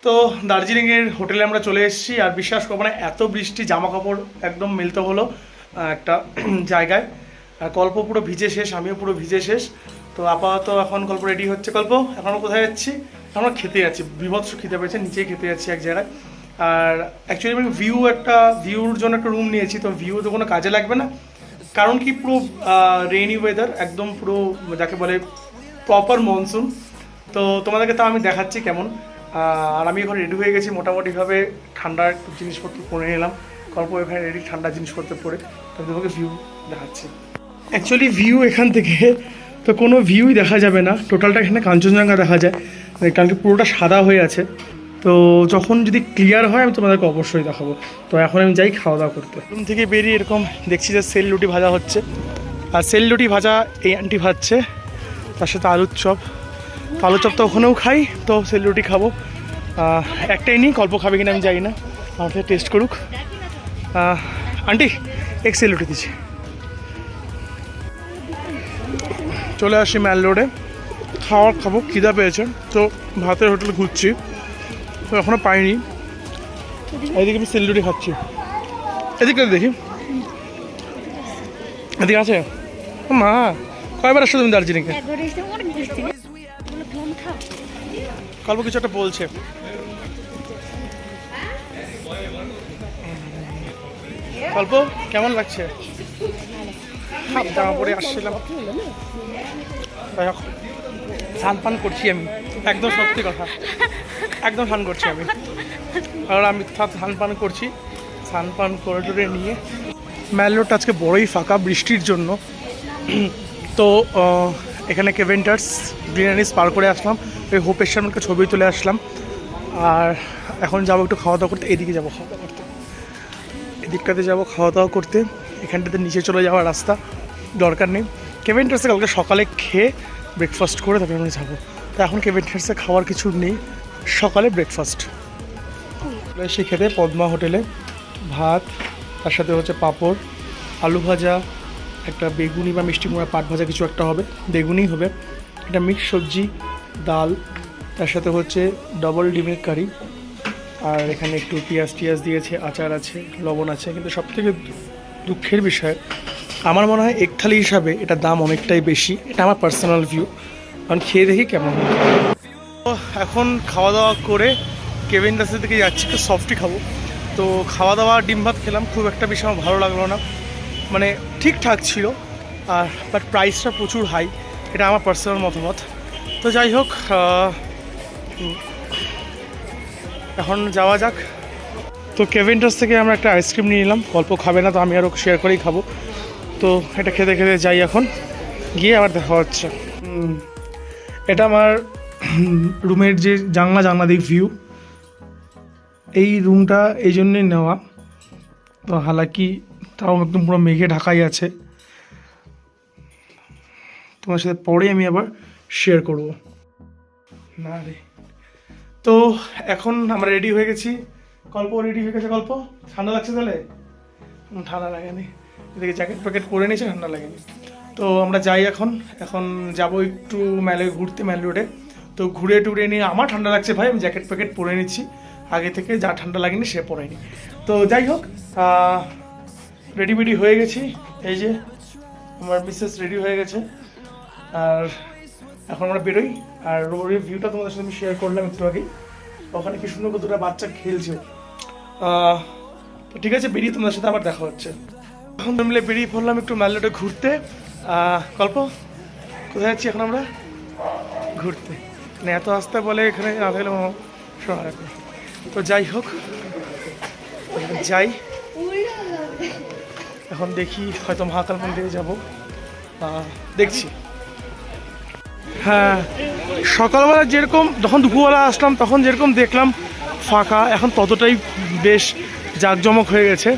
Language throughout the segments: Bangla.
তো দার্জিলিংয়ের হোটেলে আমরা চলে এসেছি, আর বিশ্বাস করবো না এত বৃষ্টি, জামা কাপড় একদম মিলতে হলো একটা জায়গায়। আর কল্প পুরো ভিজে শেষ, আমিও পুরো ভিজে শেষ। তো আপাতত এখন কল্প রেডি হচ্ছে। কল্প এখন কোথায় যাচ্ছি? আমরা খেতে যাচ্ছি, বিভৎস খেতে পেয়েছে, নিচেই খেতে যাচ্ছি এক জায়গায়। আর অ্যাকচুয়ালি আমি ভিউর জন্য একটা রুম নিয়েছি। তো ভিউ তো কোনো কাজে লাগবে না, কারণ কি পুরো রেইনি ওয়েদার, একদম পুরো যাকে বলে প্রপার মনসুন। তো তোমাদেরকে তা আমি দেখাচ্ছি কেমন। আর আমি এখন রেডি হয়ে গেছি মোটামুটিভাবে, ঠান্ডার একটু জিনিসপত্র পরে নিলাম। কল্প এখানে রেডি ঠান্ডা জিনিসপত্র পরে, তাহলে তোমাকে ভিউ দেখাচ্ছি। অ্যাকচুয়ালি ভিউ এখান থেকে তো কোনো ভিউই দেখা যাবে না, টোটালটা এখানে কাঞ্চনজঙ্ঘা দেখা যায়, কারণ কি পুরোটা সাদা হয়ে আছে। তো যখন যদি ক্লিয়ার হয় আমি তোমাদেরকে অবশ্যই দেখাবো। তো এখন আমি যাই খাওয়া দাওয়া করতে। রুম থেকে বেরিয়ে এরকম দেখছি যে সেল রুটি ভাজা হচ্ছে, আর সেল রুটি ভাজা এই আন্টি ভাজছে, তার সাথে আলুর চপ। আলুর চপ তো ওখানেও খাই, তো সেল রুটি খাবো। একটাই নিই, কল্প খাবে কিনা আমি জানি না, আমার সাথে টেস্ট করুক। আন্টি এক সেল রুটি দিচ্ছি। চলে আসি ম্যাল রোডে, খাবো, খিদা পেয়েছে। তো ভাতের হোটেল ঘুরছি, তো এখনও পাইনি। এদিকে আমি সেল রুটি খাচ্ছি। এদিকে দেখি, এদিকে আছে মা। কয়বার আসছো তুমি দার্জিলিংয়ে? কল্প কিছু একটা বলছে। কল্প কেমন লাগছে? জামা পরে আসছিলাম, স্নান পান করছি আমি, একদম সত্যি কথা, একদম স্নান করছি আমি। আর আমি স্নান পান করছি, স্নান পান করে টোরে নিয়ে ম্যাল রোডটা আজকে বড়ই ফাঁকা বৃষ্টির জন্য। তো এখানে কেভেন্টার্স গ্রিনারিস পার করে আসলাম, ওই হোপের সামনে একটা ছবি তুলে আসলাম। আর এখন যাবো একটু খাওয়া দাওয়া করতে, এদিকে যাবো খাওয়া দাওয়া করতে, এদিকটাতে যাবো খাওয়া দাওয়া করতে। এখানটাতে নিচে চলে যাওয়ার রাস্তা, দরকার নেই। কেভেন্টার্সে কালকে সকালে খেয়ে ব্রেকফাস্ট করে তারপরে আমি যাবো। তো এখন কেভেন্টার্সে খাওয়ার কিছু নেই, সকালে ব্রেকফাস্ট। সে খেতে পদ্মা হোটেলে ভাত, তার সাথে হচ্ছে পাঁপড়, আলু ভাজা, একটা বেগুনি বা মিষ্টি কুমড়া পাট ভাজা কিছু একটা হবে, বেগুনি হবে, একটা মিক্স সবজি, ডাল, তার সাথে হচ্ছে ডবল ডিমের কারি, আর এখানে একটু পেঁয়াজ টিয়াজ দিয়েছে, আচার আছে, লবণ আছে। কিন্তু সবথেকে দুঃখের বিষয়, আমার মনে হয় এক থালি হিসাবে এটা দাম অনেকটাই বেশি। এটা আমার পার্সোনাল ভিউ, কারণ খেয়ে দেখি কেমন হয়। তো এখন খাওয়া দাওয়া করে কেভেন্টার্সের দিকে যাচ্ছি, একটু সফটই খাবো। তো খাওয়া দাওয়া ডিম ভাত খেলাম, খুব একটা বেশি আমার ভালো লাগলো না, মানে ঠিকঠাক ছিল। আর বাট প্রাইসটা প্রচুর হাই, এটা আমার পার্সোনাল মতামত। তো যাই হোক, এখন যাওয়া যাক। তো কেভেন্টার্স থেকে আমরা একটা আইসক্রিম নিয়ে নিলাম, গল্প খাবে না, তো আমি আরও শেয়ার করেই খাবো। তো এটা খেতে খেতে যাই, এখন গিয়ে আবার দেখা হচ্ছে। এটা আমার রুমের যে জানলা দিয়ে ভিউ, এই রুমটা এই জন্যই নেওয়া। তো হালাকি তাও একদম পুরো মেঘে ঢাকাই আছে, তোমার সাথে পরে আমি আবার শেয়ার করব না রে। তো এখন আমরা রেডি হয়ে গেছি, কল্প রেডি হয়ে গেছে। কল্প ঠান্ডা লাগছে তাহলে? ঠান্ডা লাগেনি, এদিকে জ্যাকেট প্যাকেট পরে নিয়েছে, ঠান্ডা লাগেনি। তো আমরা যাই এখন যাবো একটু ম্যালে ঘুরতে, ম্যাল রোডে। তো ঘুরে টুরে নিয়ে আমার ঠান্ডা লাগছে ভাই, আমি জ্যাকেট প্যাকেট পরে নিচ্ছি আগে থেকে, যা ঠান্ডা লাগেনি সে পরেনি। তো যাই হোক, রেডি হয়ে গেছি, এই যে আমার মিসেস রেডি হয়ে গেছে। আর এখন আমরা বেরোই। আর রোডের ভিউটা তোমাদের সাথে আমি শেয়ার করলাম একটু আগেই, ওখানে কি সুন্দর দুটো বাচ্চা খেলছে। তো ঠিক আছে, বেরিয়ে তোমাদের সাথে আবার দেখা হচ্ছে। এখন মিলে বেরিয়ে পড়লাম একটু ম্যাল রোডে ঘুরতে। কল্প কোথায় যাচ্ছি এখন আমরা? ঘুরতে, মানে এত আসতে বলে এখানে না থাকলে শোনা রাখবে। তো যাই হোক, যাই এখন, দেখি হয়তো মহাকাল মন্দিরে যাবো, দেখছি। হ্যাঁ, সকালবেলা যেরকম, যখন দুপুরবেলা আসলাম তখন যেরকম দেখলাম ফাঁকা, এখন ততটাই বেশ জাঁকজমক হয়ে গেছে।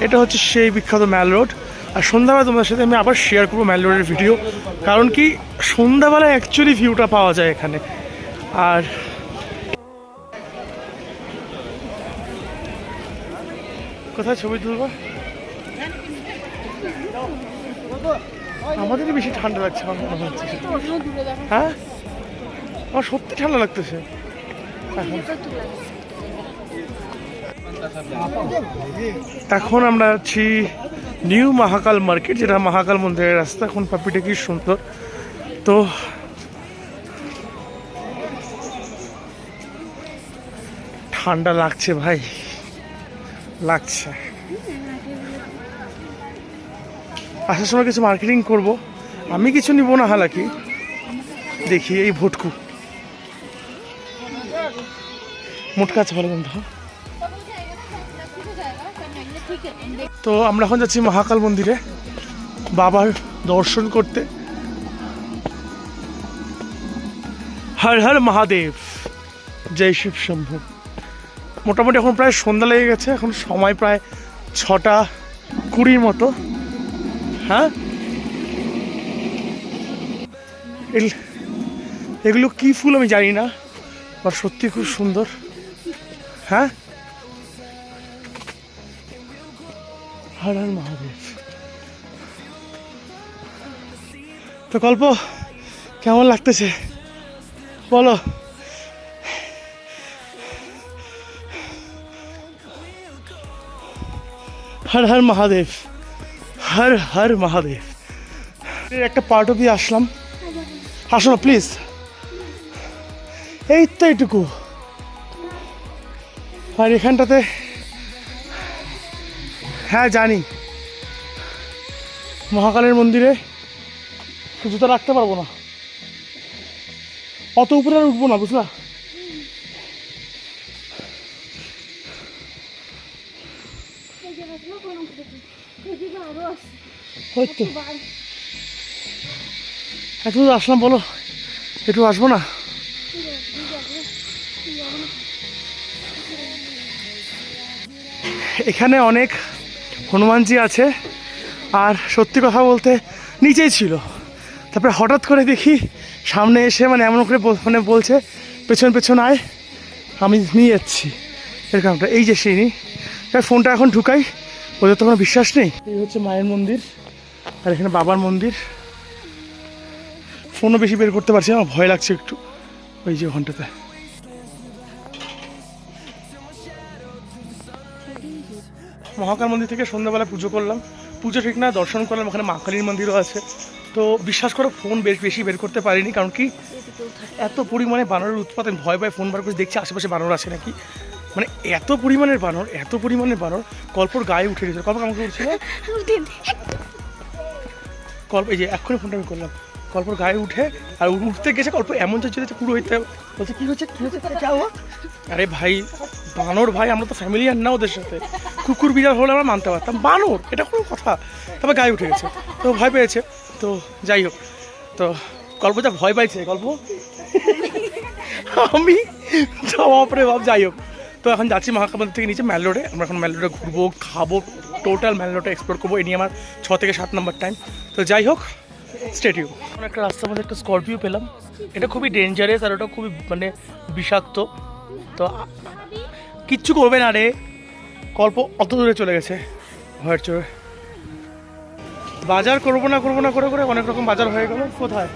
এটা হচ্ছে সেই বিখ্যাত ম্যাল রোড। আর সন্ধ্যাবেলা তোমাদের সাথে আমি আবার শেয়ার করবো ম্যাল রোডের ভিডিও, কারণ কি সন্ধ্যাবেলায় অ্যাকচুয়ালি ভিউটা পাওয়া যায় এখানে। আর কোথায় ছবি তুলবো? আমাদেরই বেশি ঠান্ডা লাগছে আমার মনে হচ্ছে। হ্যাঁ, আমার সত্যি ঠান্ডা লাগতেছে। এখন আমরা আছি নিউ মহাকাল মার্কেট, যেটা মহাকাল মন্দিরের রাস্তা। এখন পাপিটা কি সুন্দর। তো ঠান্ডা লাগছে ভাই, লাগছে। আসার সময় কিছু মার্কেটিং করব, আমি কিছু নিব না, হালাকি দেখি। এই ভুটকু মোটকা আছে, ভালো গন্ধ। তো আমরা এখন যাচ্ছি মহাকাল মন্দিরে বাবার দর্শন করতে। হর হর মহাদেব, জয় শিব শম্ভু। মোটামুটি এখন প্রায় সন্ধ্যা লেগে গেছে, এখন সময় প্রায় 6:20 মতো। হ্যাঁ, এগুলো কি ফুল আমি জানি না, আর সত্যি খুব সুন্দর। হ্যাঁ, হর হর মহাদেব। তো কল্প, কেমন লাগতেছে বলো? হর হর মহাদেব, হর হর মহাদেব। একটা পার্ট অফ আসলাম। আসো না প্লিজ, এই তো এইটুকু। আর এখানটাতে, হ্যাঁ জানি, মহাকালের মন্দিরে জুতো রাখতে পারবো না, অত উপরে আর উঠবো না, বুঝলা? হয়তো এত আসলাম, বলো একটু আসবো না? এখানে অনেক হনুমানজি আছে, আর সত্যি কথা বলতে নিচেই ছিল, তারপরে হঠাৎ করে দেখি সামনে এসে মানে এমন করে মানে বলছে পেছন পেছন আয়, আমি নিয়ে যাচ্ছি এরকমটা। এই যে সিঁড়ি, ফোনটা এখন ঢুকাই, ওদের তো কোনো বিশ্বাস নেই। এই হচ্ছে মায়ের মন্দির, আর এখানে বাবার মন্দির। ফোনও বেশি বের করতে পারছি না, আমার ভয় লাগছে একটু। ওই যে ঘন্টাতে মহাকাল মন্দির থেকে সন্ধ্যাবেলা পুজো করলাম। পুজো ঠিক না, দর্শন করলাম। ওখানে মা কালীর মন্দিরও আছে। তো বিশ্বাস করো, ফোন বেশি বের করতে পারিনি, কারণ কি এত পরিমাণে বানরের উৎপাত। আমি ভয় পাই, ফোন বার করে দেখছি আশেপাশে বানর আছে নাকি, মানে এত পরিমাণের বানর, এত পরিমাণের বানর। কল্পর গায়ে উঠে গেছিল। কল্প আমাকে উঠছিল, কল্প এই যে এক্ষুনি ফোনটা আমি করলাম, কল্পর গায়ে উঠে আর উঠতে গেছে। কল্প এমন চলছে পুরো হইতে বলছে কি হচ্ছে কি হচ্ছে যা। আরে ভাই, বানর ভাই, আমরা তো ফ্যামিলিয়ার না ওদের সাথে। কুকুর বিড়াল হলে আমরা মানতে পারতাম, বানর এটা কোনো কথা? তারপর গায়ে উঠে গেছে, তো ভয় পেয়েছে। তো যাই হোক, তো গল্প যা ভয় পাইছে গল্প, আমি বাপরে বাপ। যাই হোক, তো এখন যাচ্ছি মহাকাল মন্দির থেকে নিচে ম্যাল রোডে। আমরা এখন ম্যাল রোডে ঘুরবো, খাবো, টোটাল ম্যাল রোডে এক্সপ্লোর করবো। এই নিয়ে আমার 6 থেকে 7 নম্বর টাইম। তো যাই হোক, স্টেডিয়াম। একটা রাস্তার মধ্যে একটা স্করপিও পেলাম, এটা খুবই ডেঞ্জারাস, আর ওটা খুবই মানে বিষাক্ত। তো কিচ্ছু করবে না রে, কল্প অত দূরে চলে গেছে ভয়ের চোরে। বাজার করবো না করে করে অনেক রকম বাজার হয়ে গেল। কোথায়,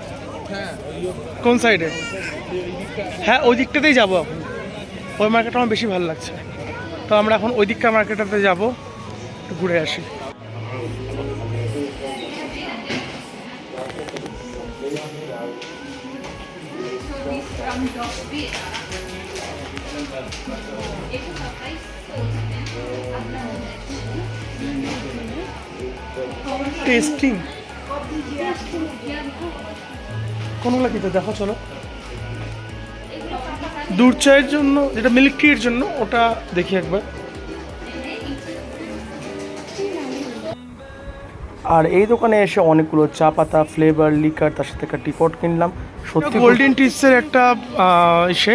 কোন সাইডে? হ্যাঁ, ওই দিকটাতেই যাবো এখন। ওই মার্কেটটা আমার বেশি ভালো লাগছে। তো আমরা এখন ওই দিককার মার্কেটটাতে যাবো, ঘুরে আসি। টেস্টিং কোনগুলো কি তো দেখো, চলো। দুধ চায়ের জন্য যেটা মিল্ক টির জন্য, ওটা দেখি একবার। আর এই দোকানে এসে অনেকগুলো চা পাতা, ফ্লেভার, লিকার, তার সাথে একটা টিপট কিনলাম। সত্যি গোল্ডেন টিপসের একটা এসে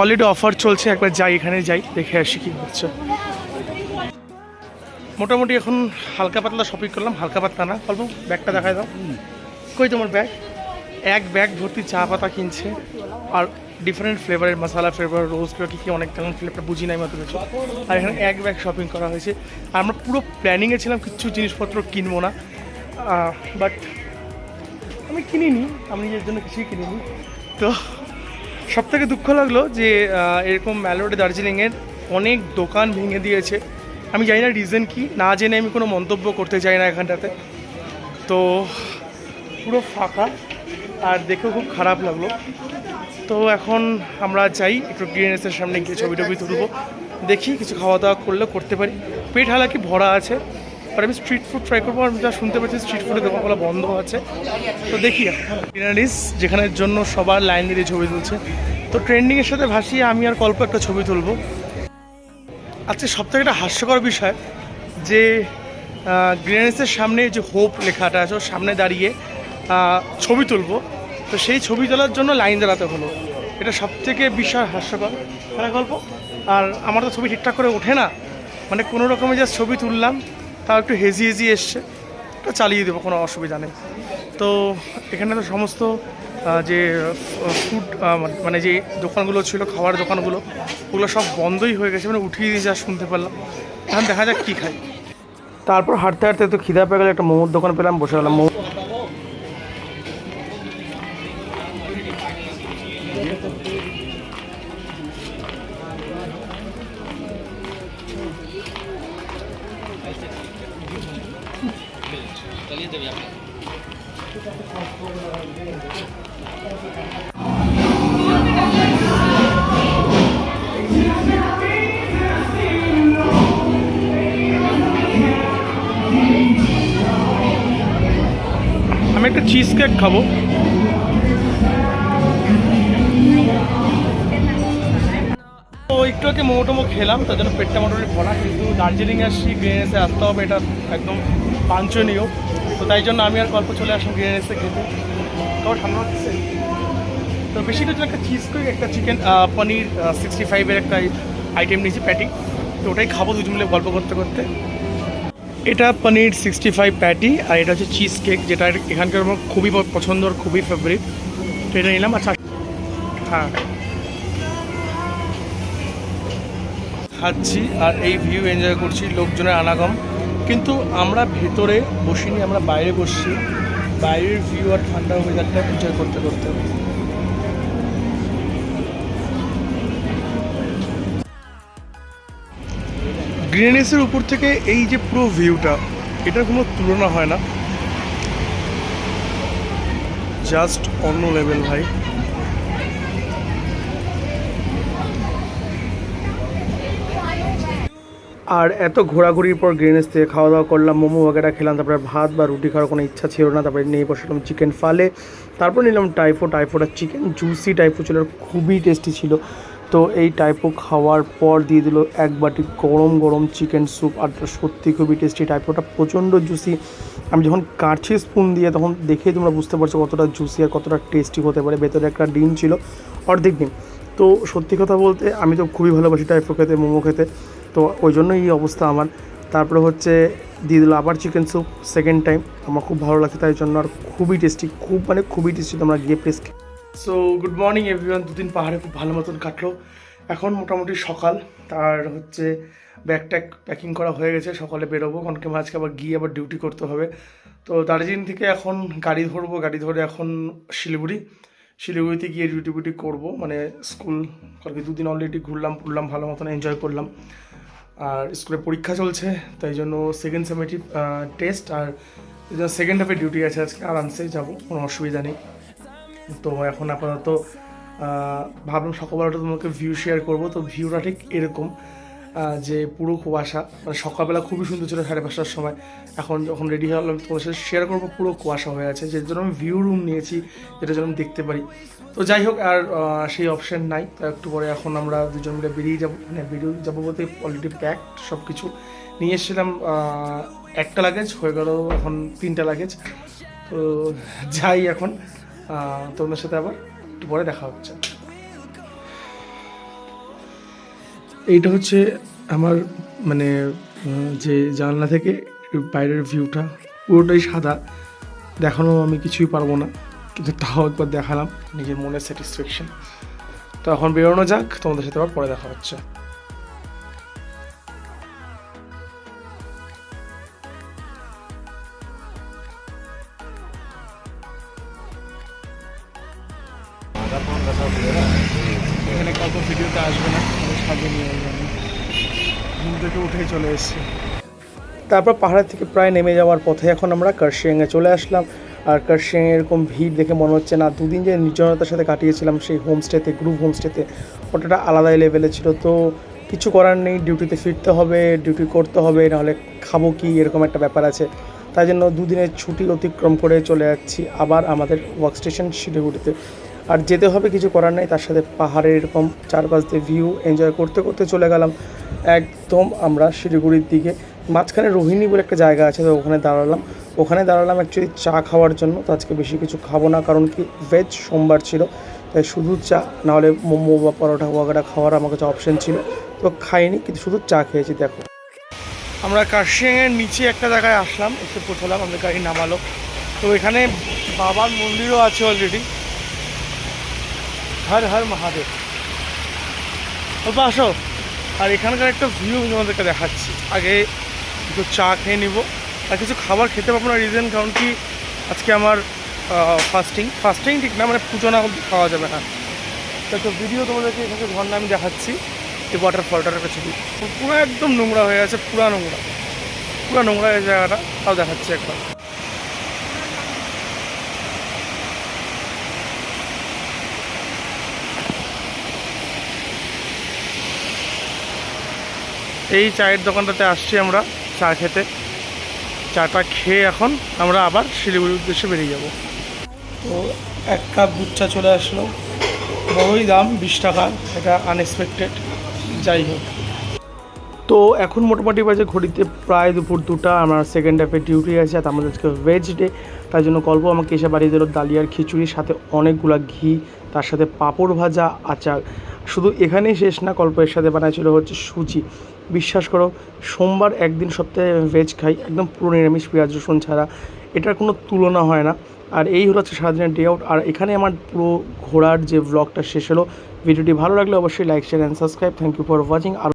অলরেডি অফার চলছে। একবার যাই, এখানে যাই, দেখে আসি কি হচ্ছে। মোটামুটি এখন হালকা পাতলা শপিং করলাম। হালকা পাতলা না, অল্প। ব্যাগটা দেখায় দাও, কই তোমার ব্যাগ? এক ব্যাগ ভর্তি চা পাতা কিনছে, আর ডিফারেন্ট ফ্লেভারের মশলা ফ্লেভার, রোজ ফ্লেভার, কী অনেক তেমন ফ্লেভার বুঝি নাই মতো কিছু। আর এখানে এক ব্যাগ শপিং করা হয়েছে। আর আমরা পুরো প্ল্যানিংয়ে ছিলাম কিছু জিনিসপত্র কিনবো না, বাট আমি কিনিনি, আমি নিজের জন্য কিছুই কিনিনি। তো সব থেকে দুঃখ লাগলো যে এরকম ম্যালোডি দার্জিলিংয়ের অনেক দোকান ভেঙে দিয়েছে। আমি জানি না রিজন কি, না জেনে আমি কোনো মন্তব্য করতে চাই না এখানটাতে। তো পুরো ফাঁকা, আর দেখেও খুব খারাপ লাগলো। তো এখন আমরা যাই একটু গ্রিনেসের সামনে গিয়ে ছবি টবি তুলবো, দেখি কিছু খাওয়া দাওয়া করলে করতে পারি। পেট হালাকি ভরা আছে, আর আমি স্ট্রিট ফুড ট্রাই করবো। আমি যা শুনতে পাচ্ছি স্ট্রিট ফুডের দোকানগুলো বন্ধ আছে, তো দেখি এখন গ্রিনারিস যেখানের জন্য সবার লাইন দিয়ে ছবি তুলছে। তো ট্রেন্ডিংয়ের সাথে ভাসিয়ে আমি আর কল্প একটা ছবি তুলবো। আচ্ছা, সবথেকে একটা হাস্যকর বিষয় যে গ্রিনারিসের সামনে যে হোপ লেখাটা আছে ওর সামনে দাঁড়িয়ে ছবি তুলবো, তো সেই ছবি তোলার জন্য লাইন দাঁড়াতে হলো। এটা সবথেকে বিষয় হাস্যকর গল্প। আর আমার তো ছবি ঠিকঠাক করে ওঠে না, মানে কোনো রকমে যা ছবি তুললাম তাও একটু হেজি হেজি এসছে, তো চালিয়ে দেবো, কোনো অসুবিধা নেই। তো এখানে তো সমস্ত যে ফুড মানে যে দোকানগুলো ছিল, খাওয়ার দোকানগুলো, ওগুলো সব বন্ধই হয়ে গেছে, মানে উঠিয়ে দিয়ে যা শুনতে পারলাম। এখন দেখা যাক কী খাই। তারপর হাঁটতে হাঁটতে তো খিদা পেয়ে গেলে একটা মোমোর দোকান পেলাম, বসে গেলাম। আমি একটা চিজ কেক খাবো। তো একটু আগে মোমো টোমো খেলাম, তার জন্য পেটটা মোটামুটি ভরা, কিন্তু দার্জিলিংয়ে আসছি, গ্রিনেসে আসতে হবে, এটা একদম বাঞ্ছনীয়। তো তাই জন্য আমি আর গল্প চলে আসলাম গ্রিনেসে খেতে। তোমার ঠান্ডা হচ্ছে? তো বেশি কিছু একটা চিজ কেক, একটা চিকেন পনির 65-এর একটা আইটেম নিয়েছি, প্যাটি। তো ওটাই খাবো দুজন মিলে গল্প করতে করতে। এটা পনির 65 প্যাটি, আর এটা হচ্ছে চিজ কেক, যেটা এখানকার আমার খুবই পছন্দ আর খুবই ফেভারিট। তো এটা নিলাম। আচ্ছা, হ্যাঁ খাচ্ছি আর এই ভিউ এনজয় করছি, লোকজনের আনাগম। কিন্তু আমরা ভেতরে বসিনি, আমরা বাইরে বসছি, বাইরের ভিউ আর ঠান্ডা ওয়েদারটা এনজয় করতে করতে। গ্রিনেসের উপর থেকে এই যে পুরো ভিউটা, এটার কোনো তুলনা হয় না, জাস্ট অন্য লেভেল ভাই। আর এত ঘোরাঘুরির পর গ্রিনেস থেকে খাওয়া দাওয়া করলাম, মোমো वगैरह খেলাম, তারপরে ভাত বা রুটি খাওয়ার কোনো ইচ্ছা ছিল না, তারপরে নিয়ে বসলাম চিকেন ফালে, তারপর নিলাম টাইফোটা চিকেন জুসি টাইপো ছিল, খুবই টেস্টি ছিল। তো এই টাইপো খাওয়ার পর দিয়ে দিল এক বাটি গরম গরম চিকেন স্যুপ, আর সত্যি খুবই টেস্টি। টাইপোটা প্রচণ্ড জুসি, আমি যখন কাটছি স্পুন দিয়ে তখন দেখেই তোমরা বুঝতে পারছো কতটা জুসি আর কতটা টেস্টি হতে পারে। ভেতরে একটা ডিম ছিল, অর্ধেক ডিম। তো সত্যি কথা বলতে আমি তো খুবই ভালোবাসি টাইপো খেতে, মোমো খেতে, তো ওই জন্যই এই অবস্থা আমার। তারপরে হচ্ছে দিয়ে দিল আবার চিকেন স্যুপ, সেকেন্ড টাইম। আমার খুব ভালো লাগছে তাই জন্য, আর খুবই টেস্টি, খুবই টেস্টি। তোমরা গিয়ে place. So good morning everyone. দুদিন পাহাড়ে খুব ভালো মতন কাটলো। এখন মোটামুটি সকাল, আর হচ্ছে ব্যাগ ট্যাগ প্যাকিং করা হয়ে গেছে, সকালে বেরোবো, কারণ কি আজকে আবার গিয়ে আবার ডিউটি করতে হবে। তো দার্জিলিং থেকে এখন গাড়ি ধরবো, গাড়ি ধরে এখন শিলিগুড়িতে গিয়ে ডিউটি করবো, মানে স্কুল, কারণ কি দুদিন অলরেডি ঘুরলাম ভালো মতন এনজয় করলাম। আর স্কুলে পরীক্ষা চলছে, তাই জন্য সেকেন্ড সেমেটিভ টেস্ট, আর সেকেন্ড হাফে ডিউটি আছে আজকে, আরামসে যাবো, কোনো অসুবিধা নেই। তো এখন আপাতত ভাবলাম সকালবেলাটা তোমাকে ভিউ শেয়ার করবো। তো ভিউটা ঠিক এরকম যে পুরো কুয়াশা, মানে সকালবেলা খুবই সুন্দর ছিল 5:30টার সময়, এখন যখন রেডি হলাম তোমার সাথে শেয়ার করবো, পুরো কুয়াশা হয়ে আছে, যেটার জন্য আমি ভিউ রুম নিয়েছি, যেটার জন্য আমি দেখতে পারি। তো যাই হোক, আর সেই অপশান নাই। তো একটু পরে এখন আমরা দুজন মিলে বেরিয়ে যাবো, মানে বেরিয়ে যাবো বলতে অলরেডি প্যাকড সব কিছু নিয়ে এসেছিলাম। একটা লাগেজ হয়ে গেল, এখন 3টা লাগেজ। তো যাই এখন, তোমাদের সাথে আবার একটু পরে দেখা হচ্ছে। এইটা হচ্ছে আমার মানে যে জানলা থেকে বাইরের ভিউটা, পুরোটাই সাদা, দেখানো আমি কিছুই পারবো না, কিন্তু তাও একবার দেখালাম, নিজের মনের স্যাটিসফ্যাকশন। তো এখন বেরোনো যাক, তোমাদের সাথে আবার পরে দেখা হচ্ছে। ভিডিওতে আসবে না, আমি সাজিয়ে নিয়ে আসবো। আমি ঘুম থেকে উঠেই চলে এসেছি। তারপর পাহাড়ের থেকে প্রায় নেমে যাওয়ার পথে এখন আমরা কার্শিয়াংয়ে চলে আসলাম। আর কার্শিয়াংয়ে এরকম ভিড় দেখে মনে হচ্ছে না, দুদিন যে নির্জনতার সাথে কাটিয়েছিলাম সেই হোমস্টেতে, গ্রুপ হোমস্টেতে, ওটা আলাদাই লেভেলে ছিল। তো কিছু করার নেই, ডিউটিতে ফিরতে হবে, ডিউটি করতে হবে, নাহলে খাবো কি, এরকম একটা ব্যাপার আছে। তাই জন্য দুদিনের ছুটি অতিক্রম করে চলে যাচ্ছি আবার আমাদের ওয়ার্কস্টেশন শিলিগুড়িতে। আর যেতে হবে, কিছু করার নেই। তার সাথে পাহাড়ের এরকম চারপাশ দিয়ে ভিউ এনজয় করতে করতে চলে গেলাম একদম আমরা শিলিগুড়ির দিকে। মাঝখানে রোহিণী বলে একটা জায়গা আছে, তো ওখানে দাঁড়ালাম অ্যাকচুয়ালি চা খাওয়ার জন্য। তো আজকে বেশি কিছু খাবো না, কারণ কি ভেজ সোমবার ছিল, তাই শুধু চা, নাহলে মোমো বা পরোটা ওয়াগাটা খাওয়ার আমার কাছে অপশান ছিল, তো খাইনি, কিন্তু শুধু চা খেয়েছি। দেখো আমরা কার্শিয়াংয়ের নিচে একটা জায়গায় আসলাম, এসে পৌঁছলাম, আমাদের গাড়ি নামালো। তো এখানে বাবার মন্দিরও আছে অলরেডি। হর হর মহাদেব। অল্প আসো। আর এখানকার একটা ভিউ তোমাদেরকে দেখাচ্ছি। আগে একটু চা খেয়ে নিব, আর কিছু খাবার খেতে পারবো না, রিজন কারণ কি আজকে আমার ফাস্টিং ঠিক না, মানে পুজো না খাওয়া যাবে না। তো ভিডিও তোমাদেরকে এখানে ঝর্ণা আমি দেখাচ্ছি, এই ওয়াটারফলটার কাছে পুরো একদম নোংরা হয়ে আছে, পুরো নোংরা এই জায়গাটা, তাও দেখাচ্ছি একবার। এই চায়ের দোকানটাতে আসছি আমরা চা খেতে। চাটা খেয়ে এখন আমরা আবার শিলিগুড়ির উদ্দেশ্যে বেরিয়ে যাব। তো 1 কাপ দুধ চা চলে আসলো, বড়ই দাম 20 টাকা, এটা আনএক্সপেক্টেড। যাই হোক, তো এখন মোটামুটি বাজে ঘড়িতে প্রায় দুপুর 2টা। আমার সেকেন্ড হাফে ডিউটি আছে, আর আমাদের আজকে ভেজ ডে। তাই জন্য কল্প আমাকে এসে বাড়িয়ে দিল ডালিয়ার খিচুড়ির সাথে অনেকগুলা ঘি, তার সাথে পাঁপড় ভাজা, আচার। শুধু এখানেই শেষ না, কল্প এর সাথে বানাইছিল হচ্ছে সুজি। বিশ্বাস করো, সোমবার একদিন সপ্তাহে ভেজ খাই, একদম পুরো নিরামিষ, পেঁয়াজ রসুন ছাড়া। এটার কোনো তুলনা হয় না। আর এই হলো হচ্ছে সারাদিনের ডে আউট। আর এখানে আমার পুরো ঘোরার যে ব্লগটা শেষ হলো। ভিডিওটি ভালো লাগলে অবশ্যই like, share and subscribe. Thank you for watching. R